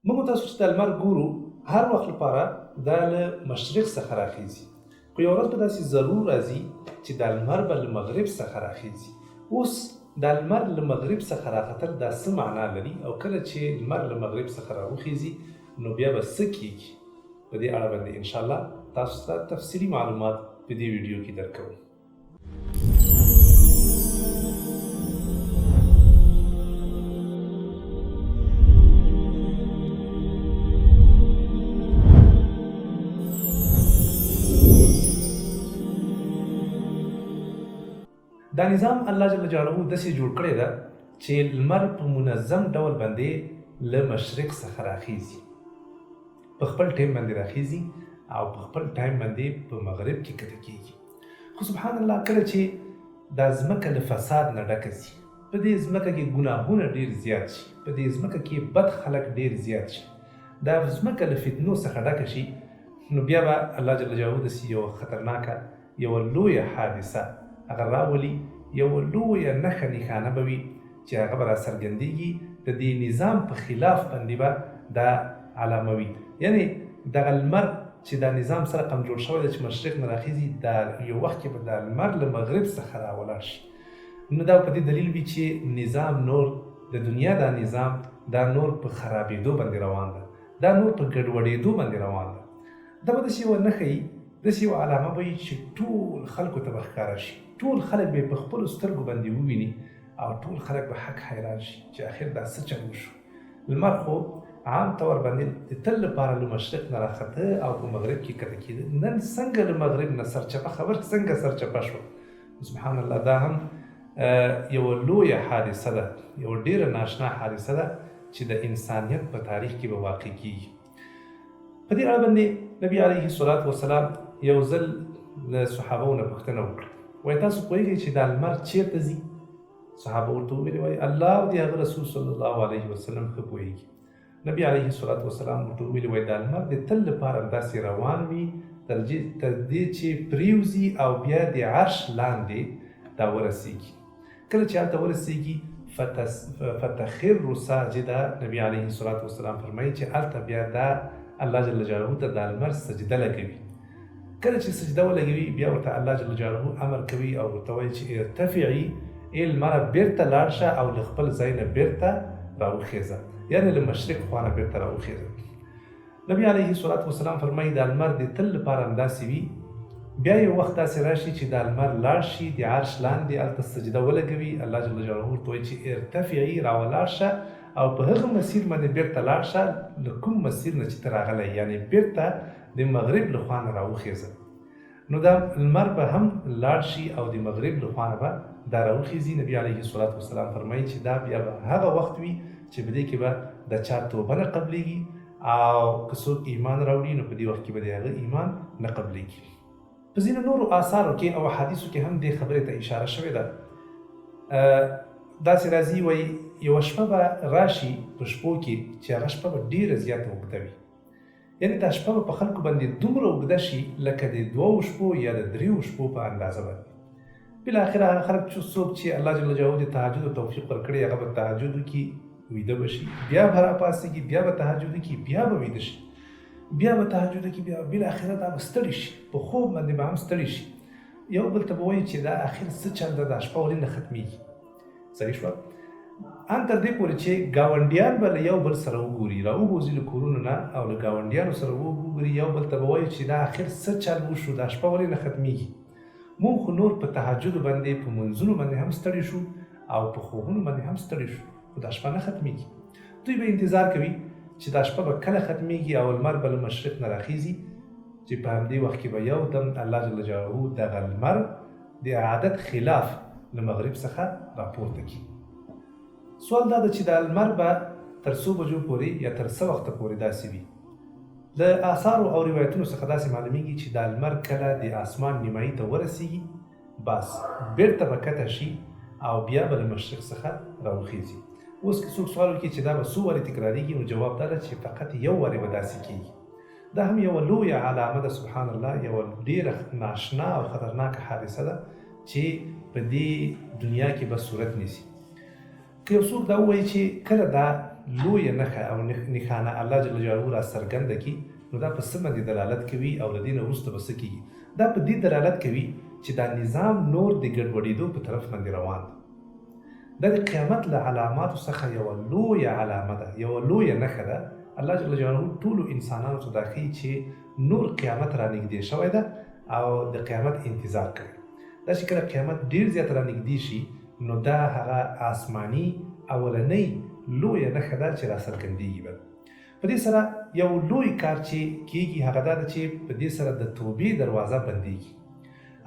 موږ تاسو چې د لمر ګورو هر وخت لپاره دا له مشرق څخه راخیږي، خو یو ورځ به داسې ضرور راځي چې د لمر به له مغرب څخه راخیږي. اوس د لمر له مغرب څخه راختل دا څه معنا لري او کله چې لمر له مغرب څخه راوخیږي نو بیا به څه کیږي؟ په دې اړه باندې انشاءالله تاسو ته تفصیلي معلومات په دې ویډیو کې درکوم. دا نظام الله جل جلاله داسې جوړ کړی ده چې لمر په منظم ډول باندې له مشرق څخه راخیږي، په خپل ټایم باندې راخیږي او په خپل ټایم باندې په مغرب کې کته کیږي. خو سبحان الله کله چې دا ځمکه له فساد نه ډکه شي، په دې ځمکه کې ګناهونه ډېر زیات شي، په دې ځمکه کې بد خلک ډېر زیات شي، دا ځمکه له فتنو څخه ډکه شي، نو بیا به الله جل جلاله داسې یوه خطرناکه یوه لویه حادثه هغه راولي، یوه لویه نښه نښانه به وي چې هغه به راڅرګندېږي، د دې نظام په خلاف باندې به دا علامه وي. یعنې دغه لمر چې دا نظام سره قم جوړ شوی دی چې مشرق نه راخیږي، دا یو وخت کې به دا لمر له مغرب څخه راولاړ شي. نو دا په دې دلیل وي چې نظام نور د دنیا دا نظام دا نور په خرابېدو باندې روان ده، دا نور په ګډوډېدو باندې روان ده. دا به داسې یوه نښه وي، داسې یوه علامه به وي چې ټول خلکو ته به ښکاره شي، ټول خلک به یې په خپلو سترګو باندې وویني او ټول خلک به حق حیران شي چې آخر دا څه چل وشو. لمر خو عام طور باندې د تل لپاره له مشرق نه راخته او په مغرب کې کته کېده، نن څنګه له مغرب نه سرچپه خبر څنګه سرچپه شو؟ سبحان الله، دا هم یوه لویه حادثه ده، یوه ډېره ناشنا حادثه ده چې د انسانیت په تاریخ کې به واقع کېږي. په دې اړه باندې نبي علیه الصلاة وسلام یو ځل له صحابو نه پوښتنه وکړه، وایي تاسو پوهېږئ چې دا لمر چېرته ځي؟ صحابه ورته وویلې وایي الله او د هغه رسول صلی الله علیه وسلم ښه پوهېږي. نبي علیه الصلاة وسلام ورته وویلې وایي دا لمر د تل لپاره داسې روان وي تر دې چې پریوځي او بیا د عرش لاندې دا ورسیږي. کله چې هلته ورسیږي فتخر ساجده، نبي علیه الصلاة وسلام فرمایي چې هلته بیا دا الله جل جلاله ته دا لمر سجده لګوي. کله چې سجده ولګوي بیا ورته الله جل جلاله امر کوي او ورته وایي چې ارتفعي، ای لمره بیرته لاړ شه او له خپل ځای نه بیرته راوخیزه، یعنې له مشرق خوا نه بیرته راوخیزه. نبي علیه الصلاة وسلام فرمایي دا لمر د تل لپاره همداسې وي، بیا یو وخت داسې راشي چې دا لمر لاړ شي د عرش لاندې هلته سجده ولګوي، الله جل جلاله ورته وایي چې ارتفعي، راولاړ شه او په هغه مسیر باندې بیرته لاړ شه له کوم مسیر نه چې ته راغلی، یعنې بیرته د مغرب له خوا نه راوخیزه. نو دا لمر به هم لاړ شي او د مغرب له خوا نه به دا راوخیزي. نبي علیه الصلاة وسلام فرمایي چې دا بیا به هغه وخت وي چې په دې کې به د چا توبه نه قبلېږي او که څوک ایمان راوړي نو په دې وخت کې به د هغه ایمان نه قبلېږي. په ځینو نورو آثارو کې او احادیثو کې هم دې خبرې ته اشاره شوې ده. داسې راځي وایي یوه شپه به راشي په شپو کې چې هغه شپه به ډېره زیاته اوږده وي، یعنې دا شپه به په خلکو باندې دومره اوږده شي لکه د 2 شپو یا د 3 شپو په اندازه باندې. بالاخره هغه خلک څوک چې الله جل جلاله د تهجد توفیق ورکړي هغه به تهجد وکړي، ویده به شي، بیا به راپاڅېږي، بیا به تهجد وکړي، بیا به ویده شي، بیا به تهجد وکړي، بیا بالاخره دا به ستړي شي، په خوب باندې به هم ستړي شي. یو بل ته به وایي چې دا آخر څه چل ده، دا شپه ولې نه ختمېږي؟ صحیح شوه؟ ان تر دې پورې چې ګاونډیان به له یو بل سره وګوري، راووځي له کورونو نه او له ګاونډیانو سره وګوري، یو بل ته به وایي چې دا آخر څه چل وشو، دا شپه ولې نه ختمېږي؟ موږ خو نور په تهجدو باندې په منځونو باندې هم ستړي شو او په خوبونو باندې هم ستړي شو، خو دا شپه نه ختمېږي. دوی به انتظار کوي چې دا شپه به کله ختمېږي او لمر به له مشرق نه راخیږي چې په همدې وخت کې به یو دم الله جل جلاله دغه لمر د عادت خلاف له مغرب څخه راپورته کړي. سوال دا ده چې دا لمر به تر څو بجو پورې یا تر څه وخته پورې داسې وي؟ له آثارو او روایتونو څخه داسې معلومیږي چې دا لمر کله د اسمان نیمایي ته ورسیږي بس بیرته به کته شي او بیا به له مشرق څخه راوخیږي. اوس که څوک سوال وکړي چې دا به څو وارې تکراریږي، نو جواب دا ده چې فقط یو وارې به داسې کېږي. دا هم یوه لویه علامه ده، سبحان الله، یوه ډېره ناشنا او خطرناکه حادثه ده چې په دې دنیا کې به صورت نیسي. که یو څوک دا ووایي چې کله دا لویه نښه او نښانه الله جل جلاله را څرګنده کړي، نو دا په څه باندې دلالت کوي او له دې نه وروسته به څه کېږي؟ دا په دې دلالت کوي چې دا نظام نور د ګډوډېدو په طرف باندې روان دی. دا د قیامت له علاماتو څخه یوه لویه علامه ده، یوه لویه نښه ده. الله جل جلاله ټولو انسانانو ته دا ښیي چې نور قیامت را نږدې شوی ده او د قیامت انتظار کوي. دا چې کله قیامت ډېر زیات را نږدې شي، نو دا هغه آسماني اولنۍ لویه نښه ده چې را څرګندېږي به. په دې سره یو لوی کار چې کېږي هغه دا ده چې په دې سره د توبې دروازه بندېږي.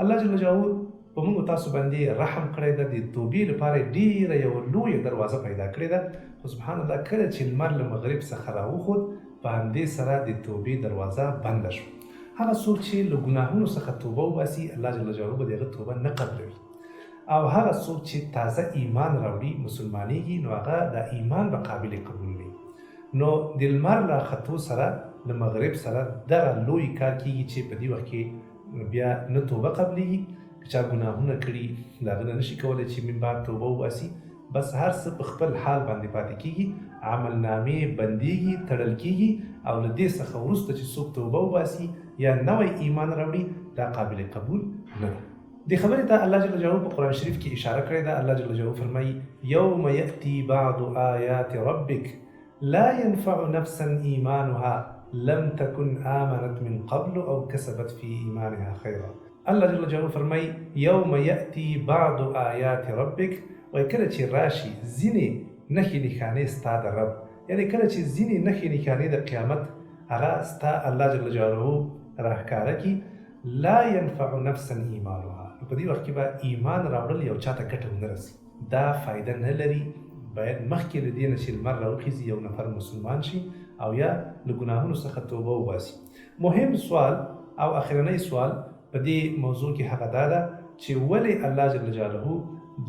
الله جل جلاله په موږ تاسو باندې رحم کړی ده، د توبې لپاره ډېره یوه لویه دروازه پیدا کړې ده. خو سبحان الله کله چې لمر له مغرب څخه راوخوت، په همدې سره د توبې دروازه بنده شوه. هغه څوک چې له ګناهونو څخه توبه وباسي، الله جل جلاله به د هغه توبه نه قبلوي. او هغه څوک چې تازه ایمان راوړي، مسلمانېږي، نو هغه د ایمان به قابل قبول وي. نو د لمر راختو سره له مغرب سره دغه لوی کار کېږي چې په دې وخت کې بیا نه توبه قبلېږي. که چا ګناهونه کړي، د هغه نه نشي کولی چې من بعد توبه وباسي، بس هر څه په خپل حال باندې پاتې کېږي، عملنامې بندېږي، تړل کېږي، او له دې څخه وروسته چې څوک توبه وباسي یا نوی ایمان راوړي، دا قابل قبول نه ده. دې خبرې ته الله جل جلاله په قرآن شریف کې اشاره کړې ده. الله جل جلاله فرمایي: یوم یأتی بعض آیات ربک لا ينفع نفسا ایمانها لم تكن آمنت من قبل او کسبت في ایمانها خیرا. الله جل جلاله فرمایي: یوم یأتی بعض آیات ربک، وایي کله چې راشي ځینې نښې نښانې ستا د رب، یعنې کله چې ځینې نښې نښانې د قیامت هغه ستا الله جل جلاله راښکاره کړي، لا ينفع نفسا ایمانها، په دې وخت کې به ایمان راوړل یو چاته ګټه ونه رسي، دا فایده نه لري. باید مخکې له دې نه چې لمر راوخیږي یو نفر مسلمان شي او یا له ګناهونو څخه توبه وباسي. مهم سوال او اخرنی سوال په دې موضوع کې هغه دا ده چې ولې الله جل جلاله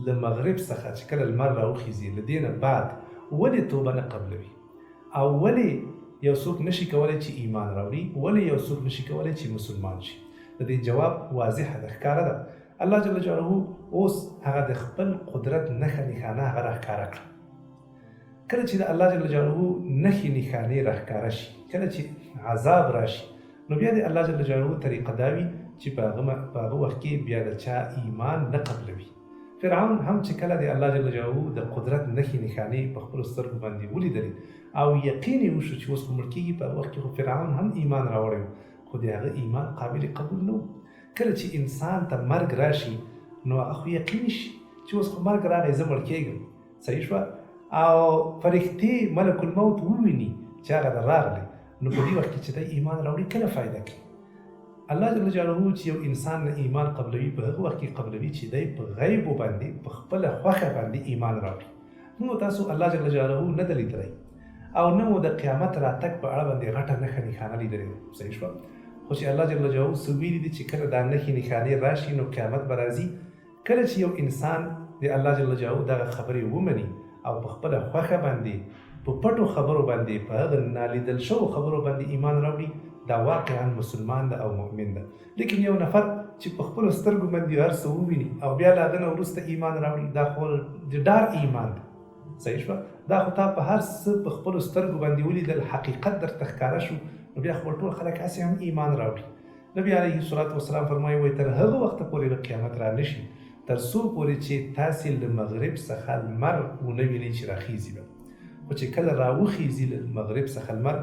له مغرب څخه چې کله لمر راوخیږي له دې نه بعد ولې توبه نه قبلوي؟ او ولې یو څوک نشي کولی چې ایمان راوړي؟ ولې یو څوک نشي کولی چې مسلمان شي؟ د دې جواب واضحه ده، ښکاره ده. الله جل جلاله اوس هغه د خپل قدرت نښه نښانه هغه راښکاره کړه. کله چې د الله جل جلاله نښې نښانې راښکاره شي، کله چې عذاب راشي، نو بیا د الله جل جلاله طریقه دا وي چې په هغه وخت کې بیا د چا ایمان نه قبلوي. فرعون هم چې کله د الله جل جلاله د قدرت نښې نښانې په خپلو سترګو باندې ولیدلې او یقین یې وشو چې اوس خو مړ کېږي، په هغه وخت کې خو فرعون هم ایمان راوړی و، خو د هغه ایمان قابل قبول نه و. کله چې انسان ته مرګ راشي، نو هغه خو یقیني شي چې اوس خو مرګ راغی، زه مړ کېږم، صحیح شوه، او فرښتې ملک الموت وویني چې هغه د راغلی، نو په دې وخت کې چې دی ایمان راوړي کله فایده کوي؟ الله جل جلاله چې یو انسان نه ایمان قبلوي، په هغه وخت کې قبلوي چې دی په غیبو باندې په خپله خوښه باندې ایمان راوړي. نو تاسو الله جل جلاله نه ده لیدلی او نه مو د قیامت راتګ په اړه باندې غټه نښه نښانه لیدلې ده، صحیح شوه، خو چې الله جل جلاله څه ویلي دي چې کله دا نښې نښانې راشي نو قیامت به راځي. کله چې یو انسان د الله جل جلاله دغه خبرې ومني او په خپله خوښه باندې په پټو خبرو باندې په هغه نالیدل شوو خبرو باندې ایمان راوړي، دا واقعا مسلمان ده او مؤمن ده. لیکن یو نفر چې په خپلو سترګو باندې هر څه وویني او بیا له هغه نه وروسته ایمان راوړي، دا خو د ډار ایمان ده، صحیح شوه، دا خو تا په هر څه په خپلو سترګو باندې ولیدل، حقیقت درته ښکاره شو، نو بیا خو ټول خلک هسې هم ایمان راوړي. نبي علیه الصلاة والسلام فرمایي وایي تر هغه وخته پورې به قیامت را نشي تر څو پورې چې تاسې له مغرب څخه لمر ونه وینئ چې راخیږي به، خو چې کله راوخیږي له مغرب څخه لمر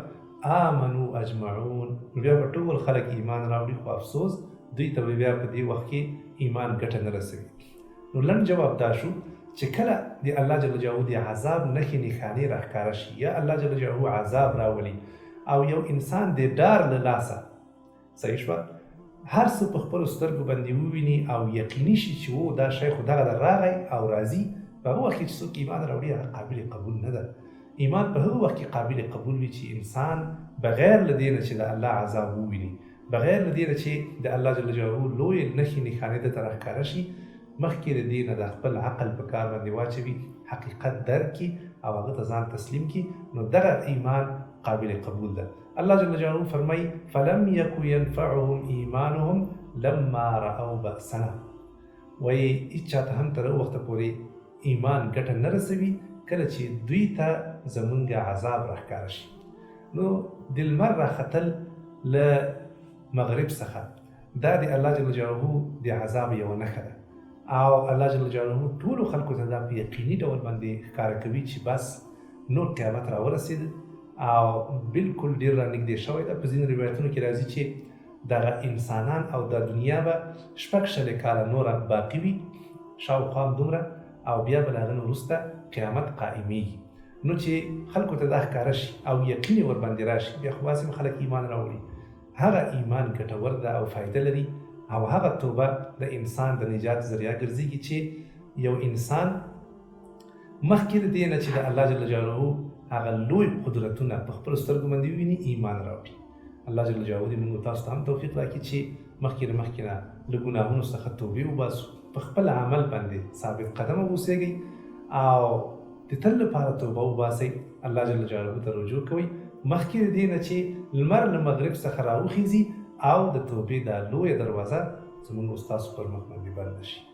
آمنو اجمعون، نو بیا به ټول خلک ایمان راوړي، خو افسوس دوی ته به بیا په دې وخت کې ایمان ګټه نه رسوي. نو لنډ جواب دا شو چې کله د الله جل جلاله د عذاب نښې نښانې راښکاره شي یا الله جل جلاله عذاب راولي او یو انسان د ډار له لاسه، صحیح شوه، هر څه په خپلو سترګو باندې وویني او یقیني شي چې و دا شی خو دغه راغی او راځي، په هغه وخت کې چې څوک ایمان راوړي هغه قابل قبول نه ده. ایمان په هغه وخت کې قابل قبول وي چې انسان بغیر له دې نه چې د الله عذاب وویني، بغیر له دې نه چې د الله جل جلاله لویې نښې نښانې درته راښکاره شي، مخکې له دې نه د خپل عقل په کار باندې واچوي، حقیقت درک کړي او هغه ته ځان تسلیم کړي، نو دغه ایمان قابل قبول ده. الله جل جلاله فرمایي فلم یک ینفعهم ایمانهم لما رأوا بأسنا، وایي هېچ چاته هم تر هغه وخته پورې ایمان ګټه نه رسوي کله چې دوی ته زمونږ عذاب راښکاره شي. نو د لمر راختل له مغرب څخه دا د الله جل جلاله د عذاب یوه نښه ده او الله جل جلاله ټولو خلکو ته دا په یقیني ډول باندې ښکاره کوي چې بس نور قیامت راورسېد او بالکل ډېر رانږدې شوی ده. په ځینو روایتونو کې راځي چې دغه انسانان او د دنیا به 6 کاله نوره باقي وي شاوخوا دومره او بیا به له هغه نه وروسته قیامت قایمیږي. نو چې خلکو ته دا ښکاره شي او یقین یې ورباندې راشي بیا خو باسې خلک ایمان راوړي. هغه ایمان ګټور ده او فایده لري او هغه توبه د انسان د نجات ذریعه ګرځېږي چې یو انسان مخکې د دې نه چې د الله جل جلاله هغه لوی قدرتونه په خپلو سترګو باندې وویني ایمان راوړي. الله جل جلاله دې موږ تاسو ته هم توفیق راکړي چې مخکې نه له ګناهونو څخه توبې وباسو، په خپل عمل باندې ثابت قدمه اوسېږئ او د تل لپاره توبه وباسئ. الله جل جلاله ته رجوع کوئ مخکې د دې نه چې لمر له مغرب څخه راوخیږي او د توبې دا لویه دروازه زموږ ستاسو پر مخ باندې بنده شي.